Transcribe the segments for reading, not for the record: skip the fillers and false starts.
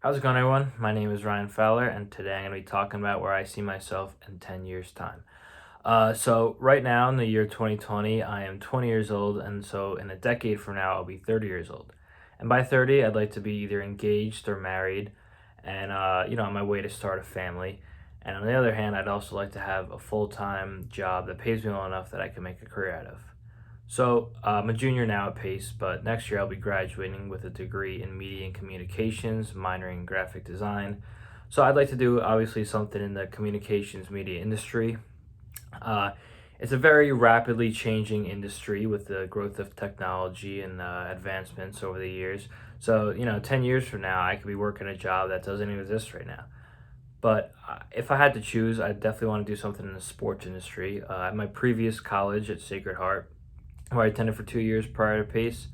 How's it going, everyone? My name is Ryan Fowler, and today I'm going to be talking about where I see myself in 10 years' time. So, right now in the year 2020, I am 20 years old, and so in a decade from now, I'll be 30 years old. And by 30, I'd like to be either engaged or married, and, on my way to start a family. And on the other hand, I'd also like to have a full time job that pays me well enough that I can make a career out of. So I'm a junior now at Pace, but next year I'll be graduating with a degree in media and communications, minoring in graphic design. So I'd like to do obviously something in the communications media industry. Uh, it's a very rapidly changing industry with the growth of technology and advancements over the years. So, 10 years from now, I could be working a job that doesn't even exist right now. But if I had to choose, I'd definitely want to do something in the sports industry. At my previous college at Sacred Heart, where I attended for 2 years prior to Pace.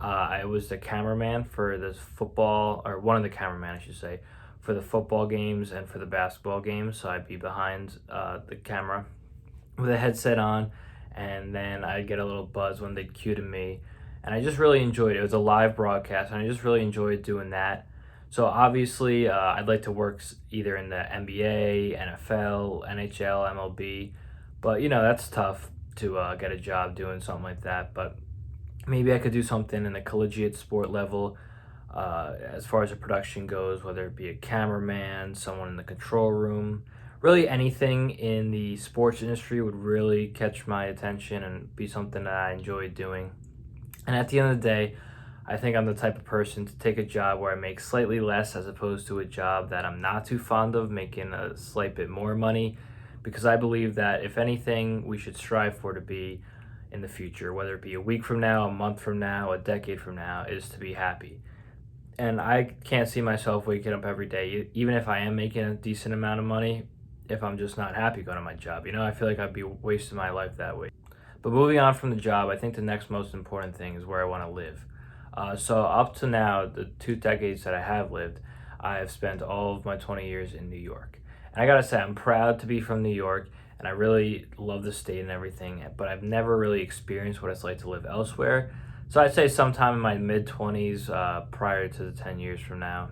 I was the cameraman for the football, or one of the cameramen, I should say, for the football games and for the basketball games. So I'd be behind the camera with a headset on, and then I'd get a little buzz when they'd cue to me. And I just really enjoyed it. It was a live broadcast, and I just really enjoyed doing that. So obviously, I'd like to work either in the NBA, NFL, NHL, MLB, but that's tough to get a job doing something like that. But maybe I could do something in the collegiate sport level, as far as the production goes, whether it be a cameraman, someone in the control room, really anything in the sports industry would really catch my attention and be something that I enjoy doing. And at the end of the day, I think I'm the type of person to take a job where I make slightly less as opposed to a job that I'm not too fond of, making a slight bit more money, because I believe that if anything, we should strive for to be in the future, whether it be a week from now, a month from now, a decade from now, is to be happy. And I can't see myself waking up every day, even if I am making a decent amount of money, if I'm just not happy going to my job. I feel like I'd be wasting my life that way. But moving on from the job, I think the next most important thing is where I want to live. So up to now, the 2 decades that I have lived, I have spent all of my 20 years in New York. And I gotta say, I'm proud to be from New York, and I really love the state and everything, but I've never really experienced what it's like to live elsewhere. So I'd say sometime in my mid 20s, prior to the 10 years from now,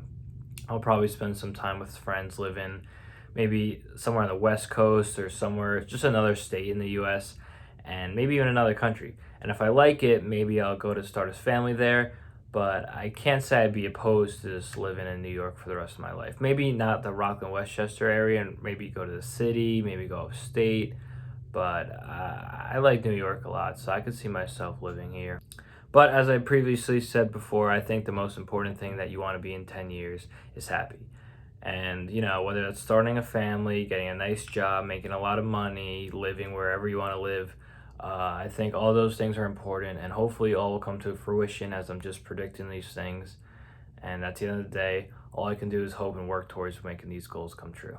I'll probably spend some time with friends living maybe somewhere on the West Coast or somewhere, just another state in the US, and maybe even another country. And if I like it, maybe I'll go to start a family there. But I can't say I'd be opposed to just living in New York for the rest of my life. Maybe not the Rockland, Westchester area, and maybe go to the city, maybe go upstate. But I like New York a lot, so I could see myself living here. But as I previously said before, I think the most important thing that you want to be in 10 years is happy. And, whether it's starting a family, getting a nice job, making a lot of money, living wherever you want to live, I think all those things are important, and hopefully all will come to fruition as I'm just predicting these things. And at the end of the day, all I can do is hope and work towards making these goals come true.